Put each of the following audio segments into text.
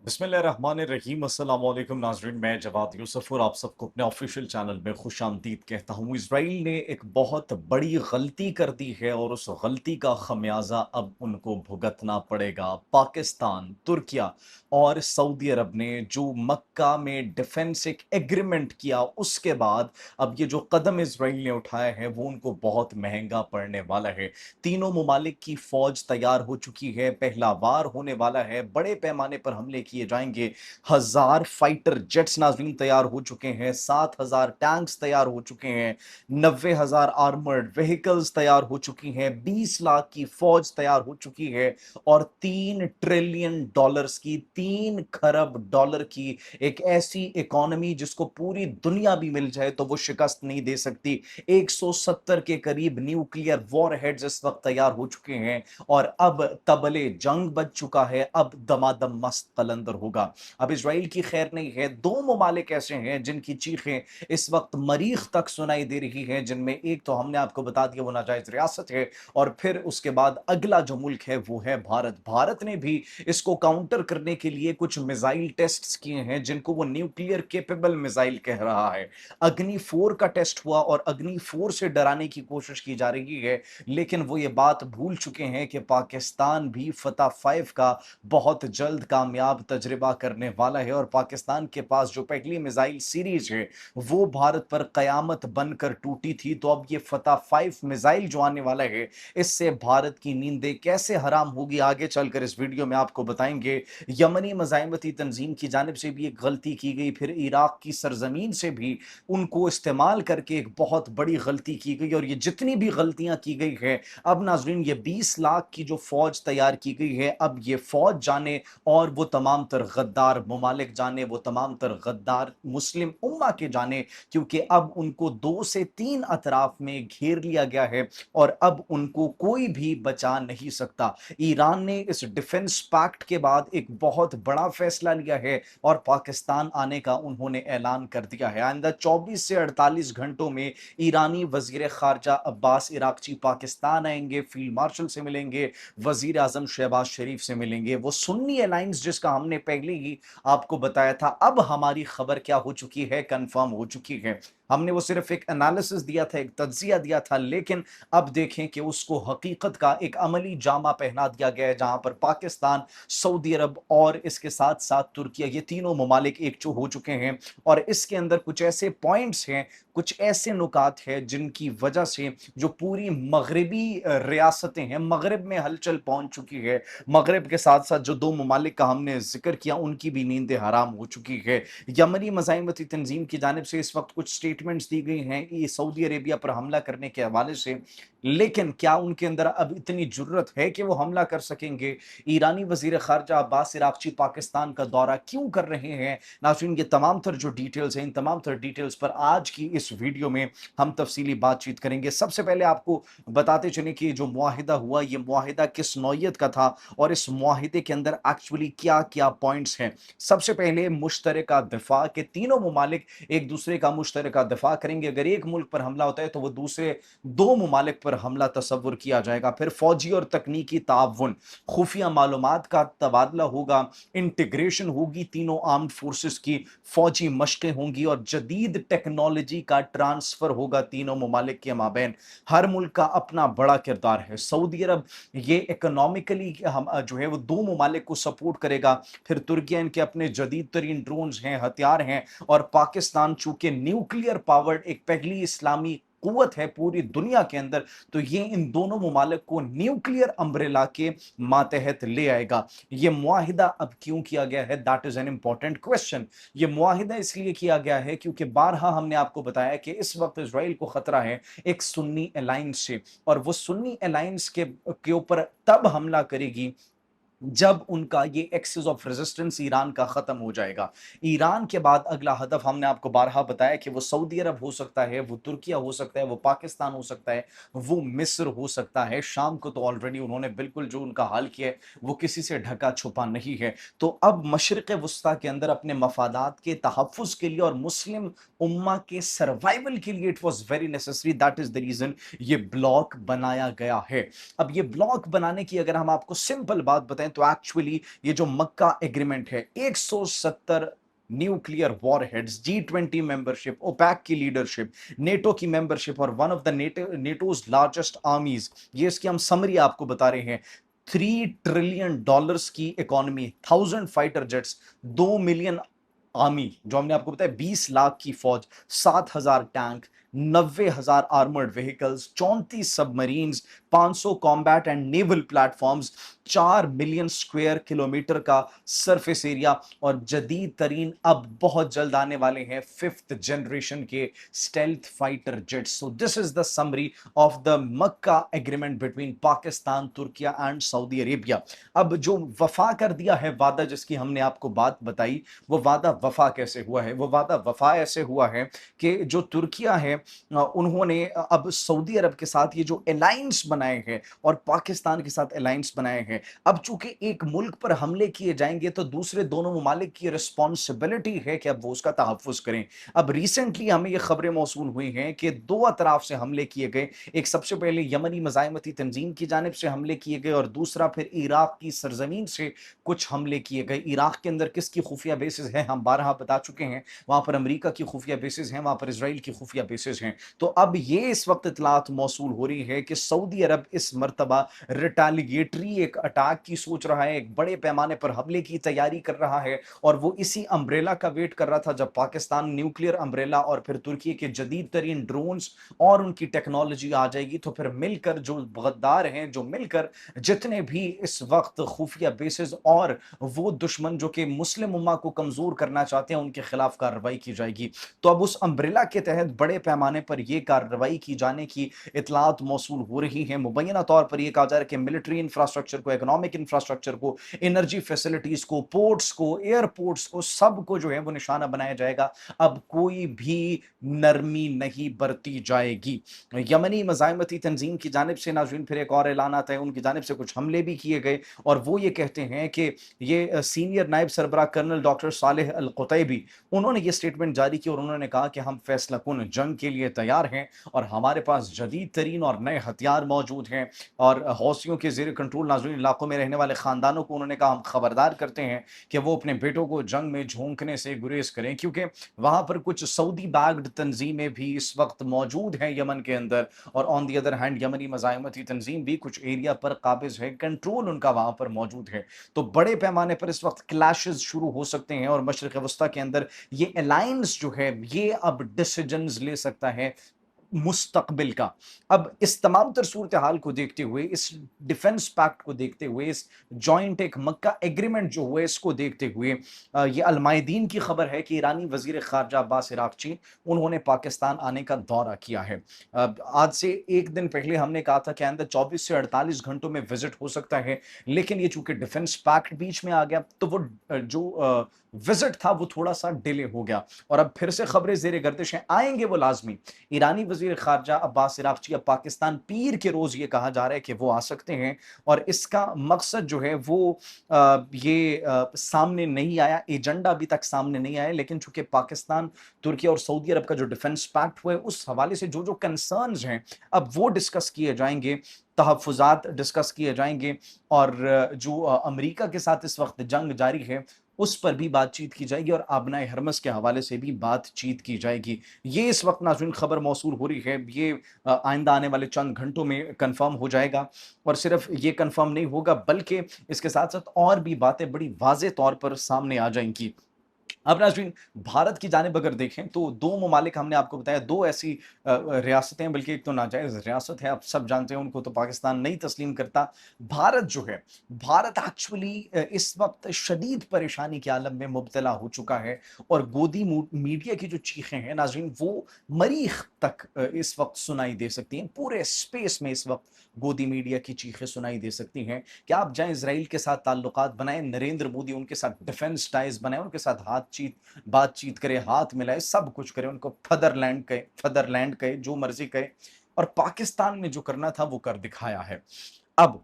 बिस्मिल्लाहिर्रहमानिर्रहीम अस्सलाम वालेकुम नाज़रीन, मैं जवाद यूसुफ और आप सबको अपने ऑफिशियल चैनल में खुशामदीद कहता हूँ। इजराइल ने एक बहुत बड़ी गलती कर दी है और उस गलती का खमियाजा अब उनको भुगतना पड़ेगा। पाकिस्तान, तुर्किया और सऊदी अरब ने जो मक्का में डिफेंस एक एग्रीमेंट किया, उसके बाद अब ये जो कदम इजराइल ने उठाया है वो उनको बहुत महंगा पड़ने वाला है। तीनों ममालिक की फौज तैयार हो चुकी है, पहला वार होने वाला है, बड़े पैमाने पर हमले किए जाएंगे। 1000 फाइटर जेट्स नाज़रीन तैयार हो चुके हैं, 7000 टैंक्स तैयार हो चुके हैं, 90,000 आर्मर्ड व्हीकल्स तैयार हो चुकी हैं, 20 लाख की फौज तैयार हो चुकी है और 3 ट्रिलियन डॉलर्स की, 3 खरब डॉलर की एक ऐसी इकोनॉमी जिसको पूरी दुनिया भी मिल जाए तो वो शिकस्त नहीं दे सकती। 170 के करीब न्यूक्लियर वॉर हेड्स इस वक्त तैयार हो चुके हैं और अब तबले जंग बज चुका है। अब दमादम मस्त कलंदर होगा। अब इसराइल की खैर नहीं है। दो ममालिक ऐसे हैं जिनकी चीखें इस वक्त मरीख तक सुनाई दे रही हैं, जिनमें एक तो हमने आपको बता दिया वो नाजायज रियासत है और फिर उसके बाद अगला जो मुल्क है वो है भारत। भारत ने भी इसको काउंटर करने के लिए कुछ मिसाइल टेस्ट्स किए हैं जिनको वो न्यूक्लियर केपेबल मिसाइल कह रहा है। अग्नि 4 का टेस्ट हुआ और अग्नि 4 से डराने की कोशिश की जा रही है, लेकिन वो ये बात भूल चुके हैं कि पाकिस्तान भी फतह 5 का बहुत जल्द कामयाब तजर्बा करने वाला है और पाकिस्तान के पास जो पहली मिसाइल सीरीज है वो भारत पर कयामत बनकर टूटी थी। तो अब ये फतह 5 मिसाइल जो आने वाला है, इससे भारत की नींदें कैसे हराम होगी आगे चलकर इस वीडियो में आपको बताएंगे। यमनी मज़ाहमती तंजीम की जानिब से भी एक गलती की गई, फिर इराक की सरजमीन से भी उनको इस्तेमाल करके एक बहुत बड़ी गलती की गई और ये जितनी भी गलतियां की गई है, अब नाजरीन ये 20 लाख की जो फौज तैयार की गई है, अब ये फौज जाने और वो तमाम तर गद्दार ममालिक जाने, वो तमाम तर गद्दार मुस्लिम उम्मा के जाने, क्योंकि अब उनको 2 से 3 अतराफ में घेर लिया गया है और अब उनको कोई भी बचा नहीं सकता। ईरान ने इस डिफेंस पैक्ट के बाद एक बहुत बड़ा फैसला लिया है और पाकिस्तान आने का उन्होंने ऐलान कर दिया है। आइंदा 24 से 48 घंटों में ईरानी वजीर खारजा अब्बास इराकची पाकिस्तान आएंगे, फील्ड मार्शल से मिलेंगे, वजीर आजम शहबाज शरीफ से मिलेंगे। वो सुन्नी अलायंस जिसका हमने पहले ही आपको बताया था, अब हमारी खबर क्या हो चुकी है, कंफर्म हो चुकी है। हमने वो सिर्फ एक एनालिसिस दिया था, एक तज्जिया दिया था, लेकिन अब देखें कि उसको हकीकत का एक अमली जामा पहना दिया गया है, जहां पर पाकिस्तान, सऊदी अरब और इसके साथ साथ तुर्किया, ये तीनों ममालिक एकजुट हो चुके हैं और इसके अंदर कुछ ऐसे पॉइंट्स हैं, कुछ ऐसे नुकात हैं जिनकी वजह से जो पूरी मगरबी रियासतें हैं, मगरब में हलचल पहुंच चुकी है। मगरब के साथ साथ जो दो ममालिक का हमने जिक्र किया उनकी भी नींदें हराम हो चुकी है। यमनी मज़ाहिमती तंजीम की जानिब से इस वक्त कुछ स्टेटमेंट्स दी गई हैं ये सऊदी अरेबिया पर हमला करने के हवाले से, लेकिन क्या उनके अंदर अब इतनी जुर्रत है कि वो हमला कर सकेंगे? ईरानी वजीर खारजा अब्बास इराकची पाकिस्तान का दौरा क्यों कर रहे हैं? नाज़रीन, ये तमाम तर जो डिटेल्स हैं, इन तमाम तर डिटेल्स पर आज की इस वीडियो में हम तफसीली बातचीत करेंगे। सबसे पहले आपको बताते चलें कि जो मुआहिदा हुआ, ये मुआहिदा किस नौइयत का था और इस मुआहिदे के अंदर एक्चुअली क्या क्या पॉइंट्स हैं। सबसे पहले मुश्तरका दिफा के तीनों ममालिक एक दूसरे का मुश्तरका दिफा करेंगे। अगर एक मुल्क पर हमला होता है तो वो दूसरे दो ममालिक पर हमला तस्वुर किया जाएगा। फिर फौजी और तकनीकी ताउन, खुफिया मालूमात का तबादला होगा, इंटीग्रेशन होगी तीनों आर्म्ड फोर्सेस की, फौजी मशकें होंगी और जदीद टेक्नोलॉजी का ट्रांसफर होगा तीनों ममालिक के माबैन। हर मुल्क का अपना बड़ा किरदार है। सऊदी अरब ये इकोनॉमिकली हम जो है वो दो ममालिक को सपोर्ट करेगा। फिर तुर्किया, इनके अपने जदीद तरीन ड्रोन्स हैं, हथियार हैं और पाकिस्तान चूंकि न्यूक्लियर पावर्ड एक पहली इस्लामी कुवत है पूरी दुनिया के अंदर, तो ये इन दोनों ममालिक को न्यूक्लियर अम्ब्रेला के मातहत ले आएगा। ये मुआहिदा अब क्यों किया गया है, that is an important question. ये मुआहिदा इसलिए किया गया है क्योंकि बारहा हमने आपको बताया कि इस वक्त इसराइल को खतरा है एक सुन्नी अलायंस से, और वो सुन्नी अलायंस के ऊपर तब हमला करेगी जब उनका ये एक्सेस ऑफ रेजिस्टेंस ईरान का खत्म हो जाएगा। ईरान के बाद अगला हदफ हमने आपको बारहा बताया कि वो सऊदी अरब हो सकता है, वो तुर्किया हो सकता है, वो पाकिस्तान हो सकता है, वो मिस्र हो सकता है। शाम को तो ऑलरेडी उन्होंने बिल्कुल जो उनका हाल किया है वो किसी से ढका छुपा नहीं है। तो अब मशरिक वस्ता के अंदर अपने मफादात के तहफ़्फ़ुज़ के लिए और मुस्लिम उम्मा के सर्वाइवल के लिए it was very necessary, that is the reason ये ब्लॉक बनाया गया है। अब ये ब्लॉक बनाने की अगर हम आपको सिंपल बात बताएं तो एक्चुअली ये जो मक्का एग्रीमेंट है, 170 nuclear warheads, G20 membership, OPEC की लीडरशिप, नेटो की मेंबरशिप और one of the NATO's largest armies, ये इसकी हम समरी आपको बता रहे हैं। $3 ट्रिलियन की economy, 1000 fighter jets, 2 million army, जो हमने आपको बताया 20 लाख की फौज, 7,000 tank, 90,000 armoured vehicles, 34 submarines, 500 combat and naval platforms, 4 million square kilometre का सरफेस एरिया और जदीद तरीन अब बहुत जल्द आने वाले हैं 5th जनरेशन के stealth fighter jets. So this is the summary of the Mecca agreement between Pakistan, Türkiye and Saudi Arabia. अब जो वफा कर दिया है वादा, जिसकी हमने आपको बात बताई, वो वादा वफा कैसे हुआ है? वो वादा वफा ऐसे हुआ है कि जो तुर्किया है, उन्होंने अब सऊदी अरब के साथ ये जो अलायंस बनाए हैं और पाकिस्तान के साथ अलायंस बनाए हैं, अब चूंकि एक मुल्क पर हमले किए जाएंगे तो दूसरे दोनों ममालिक की रिस्पॉन्सिबिलिटी है कि अब वो उसका तहफ़्फ़ुज़ करें। अब रिसेंटली हमें ये खबरें मौसूल हुई हैं कि दो अतराफ से हमले किए गए। एक सबसे पहले यमनी मज़ाहमती तंजीम की जानिब से हमले किए गए और दूसरा फिर इराक की सरजमीन से कुछ हमले किए गए। इराक के अंदर किसकी खुफिया बेसिस है हम बारहा बता चुके हैं, वहां पर अमेरिका की खुफिया बेसिस हैं, वहां पर इसराइल की खुफिया बेसिस हैं। तो अब ये इस वक्त इतलात मौसूल हो रही है कि सऊदी अरब इस मरतबा रिटालिएटरी एक अटैक की सोच रहा है, एक बड़े पैमाने पर हमले की तैयारी कर रहा है और वो इसी अम्ब्रेला का वेट कर रहा था जब पाकिस्तान न्यूक्लियर अम्ब्रेला और फिर तुर्की के जदीद तरीन ड्रोन्स और उनकी टेक्नोलॉजी आ जाएगी तो फिर मिलकर जो गद्दार हैं, जो मिलकर जितने भी इस वक्त खुफिया बेसिस और वो दुश्मन जो कि मुस्लिम उम्मा को कमजोर करना चाहते हैं, उनके खिलाफ कार्रवाई की जाएगी। तो अब उस अम्ब्रेला के तहत बड़े पैमाने पर यह कार्रवाई की जाने की इतलात मौसूल हो रही है। मुबैना तौर पर यह कहा जा रहा है कि मिलिट्री इंफ्रास्ट्रक्चर को, इकोनॉमिक इंफ्रास्ट्रक्चर को, एनर्जी फैसिलिटीज को, पोर्ट्स को, एयरपोर्ट्स को, सबको जो है वो निशाना बनाया जाएगा। अब कोई भी नरमी नहीं बरती जाएगी। यमनी मज़ाहमती तंजीम की जानिब से नाज़रीन फिर एक और ऐलान आता है, उनकी जानिब से कुछ हमले भी किए गए और वो ये कहते हैं कि ये सीनियर नायब सरबराह कर्नल डॉक्टर सालेह अल कुतैबी, उन्होंने ये स्टेटमेंट जारी की और उन्होंने कहा कि हम फैसला कुन जंग के लिए तैयार हैं और हमारे पास जदीद तरीन और नए हथियार मौजूद हैं और हौसियों के जेर कंट्रोल नाज़रीन इलाकों में रहने वाले खानदानों को उन्होंने कहा हम खबरदार करते हैं कि वो अपने बेटों को जंग में झोंकने से गुरेज करें, क्योंकि वहां पर कुछ सऊदी बैग्ड तंजीमें भी इस वक्त मौजूद हैं यमन के अंदर और ऑन दी अदर हैंड यमनी मज़ाहमती तंजीम भी कुछ एरिया पर काबिज है, कंट्रोल उनका वहां पर मौजूद है। तो बड़े पैमाने पर इस वक्त क्लैशेस शुरू हो सकते हैं और मशरिक वस्ता के अंदर ये अलायंस जो है ये अब डिसीजंस ले सकता है मुस्तकबिल का। अब इस तमाम तर सूरत हाल को देखते हुए, इस डिफेंस पैक्ट को देखते हुए, इस जॉइंट एक मक्का एग्रीमेंट जो हुए इसको देखते हुए ये अलमायदीन की खबर है कि ईरानी वजीर खारजा अब्बास इराक्ची, उन्होंने पाकिस्तान आने का दौरा किया है। आज से एक दिन पहले हमने कहा था कि अंदर 24 से 48 घंटों में विजिट हो सकता है, लेकिन ये चूंकि डिफेंस पैक्ट बीच में आ गया तो वो जो विजिट था वो थोड़ा सा डिले हो गया और अब फिर से खबरें जेर गर्दिश हैं, आएंगे वो लाजमी। ईरानी वजीर खारजा अब्बास इराक्ची अब पाकिस्तान पीर के रोज ये कहा जा रहा है कि वो आ सकते हैं और इसका मकसद जो है वो सामने नहीं आया, एजेंडा अभी तक सामने नहीं आया, लेकिन चूंकि पाकिस्तान, तुर्की और सऊदी अरब का जो डिफेंस पैक्ट हुआ है उस हवाले से जो जो कंसर्न्स हैं अब वो डिस्कस किए जाएंगे, तहफ़्फ़ुज़ात डिस्कस किए जाएंगे और जो अमेरिका के साथ इस वक्त जंग जारी है उस पर भी बातचीत की जाएगी और आबनाए हरमस के हवाले से भी बातचीत की जाएगी। ये इस वक्त नाज़रीन खबर मौसूल हो रही है, ये आइंदा आने वाले चंद घंटों में कंफर्म हो जाएगा और सिर्फ ये कंफर्म नहीं होगा बल्कि इसके साथ साथ और भी बातें बड़ी वाज़े तौर पर सामने आ जाएंगी। अब नाज़रीन भारत की जानिब अगर देखें तो दो ममालिक हमने आपको बताया, दो ऐसी रियासतें हैं, बल्कि एक तो नाजायज़ रियासत है, आप सब जानते हैं उनको तो पाकिस्तान नहीं तस्लीम करता। भारत जो है, भारत एक्चुअली इस वक्त शदीद परेशानी के आलम में मुब्तला हो चुका है और गोदी मीडिया की जो चीखें हैं नाज़रीन वो मरीख तक इस वक्त सुनाई दे सकती हैं। पूरे स्पेस में इस वक्त गोदी मीडिया की चीखें सुनाई दे सकती हैं कि आप जाएं इसराइल के साथ ताल्लुकात बनाएं, नरेंद्र मोदी उनके साथ डिफेंस टाइज बनाएं, उनके साथ बातचीत करे, हाथ मिलाए, सब कुछ करे, उनको फदरलैंड कहे, जो मर्जी कहे और पाकिस्तान में जो करना था वो कर दिखाया है। अब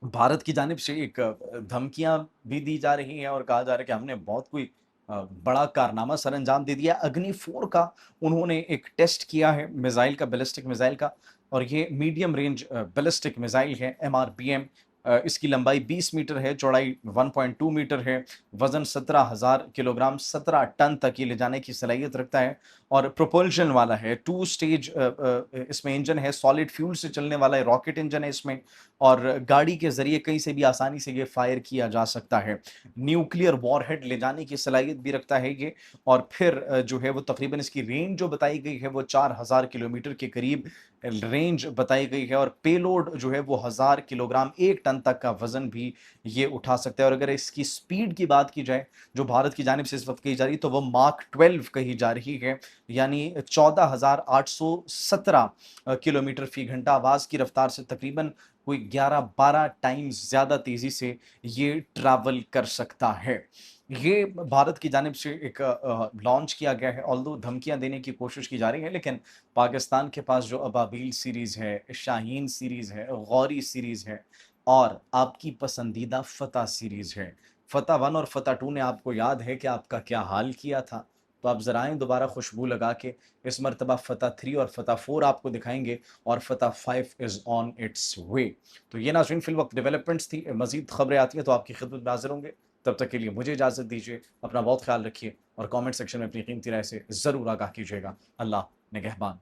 भारत की जानिब से एक धमकियां भी दी जा रही हैं और कहा जा रहा है कि हमने बहुत कोई बड़ा कारनामा सर अंजाम दे दिया। अग्नि 4 का उन्होंने एक टेस्ट किया है मिसाइल का, बैलिस्टिक मिसाइल का, और ये मीडियम रेंज बैलिस्टिक मिसाइल है MRBM। اس کی لمبائی 20 میٹر ہے، چوڑائی 1.2 میٹر ہے، وزن 17,000 کلوگرام 17 ٹن تک یہ لے جانے کی صلاحیت رکھتا ہے، اور پروپلشن والا ہے، 2 سٹیج اس میں انجن ہے، سالڈ فیول سے چلنے والا ہے، راکٹ انجن ہے اس میں، اور گاڑی کے ذریعے کہیں سے بھی آسانی سے یہ فائر کیا جا سکتا ہے۔ نیوکلیئر وار ہیڈ لے جانے کی صلاحیت بھی رکھتا ہے یہ، اور پھر جو ہے وہ تقریباً اس کی رینج جو بتائی گئی ہے وہ 4,000 کلومیٹر کے قریب رینج بتائی گئی ہے، اور پے لوڈ جو ہے وہ 1,000 کلوگرام 1 ٹن تک کا وزن بھی یہ اٹھا سکتا ہے۔ اور اگر اس کی سپیڈ کی بات کی جائے جو بھارت کی جانب سے اس وقت کہی جا رہی ہے تو وہ ماک 12 کہی جا رہی ہے، یعنی 14,817 کلومیٹر فی گھنٹہ آواز کی رفتار سے تقریباً کوئی 11-12 ٹائمز زیادہ تیزی سے یہ ٹریول کر سکتا ہے۔ یہ بھارت کی جانب سے ایک لانچ کیا گیا ہے، آلدو دھمکیاں دینے کی کوشش کی جا رہی ہے، لیکن پاکستان کے پاس جو ابابیل سیریز ہے، شاہین سیریز ہے، غوری سیریز ہے، اور آپ کی پسندیدہ فتح سیریز ہے۔ فتح 1 اور فتح 2 نے آپ کو یاد ہے کہ آپ کا کیا حال کیا تھا، تو آپ ذرائع دوبارہ خوشبو لگا کے اس مرتبہ فتح 3 اور فتح 4 آپ کو دکھائیں گے، اور فتح 5 از آن اٹس وے۔ تو یہ ناظرین فی الوقت ڈیولپمنٹس تھی، مزید خبریں آتی ہیں تو آپ کی خدمت میں حاضر ہوں گے۔ تب تک کے لیے مجھے اجازت دیجیے، اپنا بہت خیال رکھیے، اور کامنٹ سیکشن میں اپنی قیمتی رائے سے ضرور آگاہ کیجیے گا۔ اللہ نگہبان۔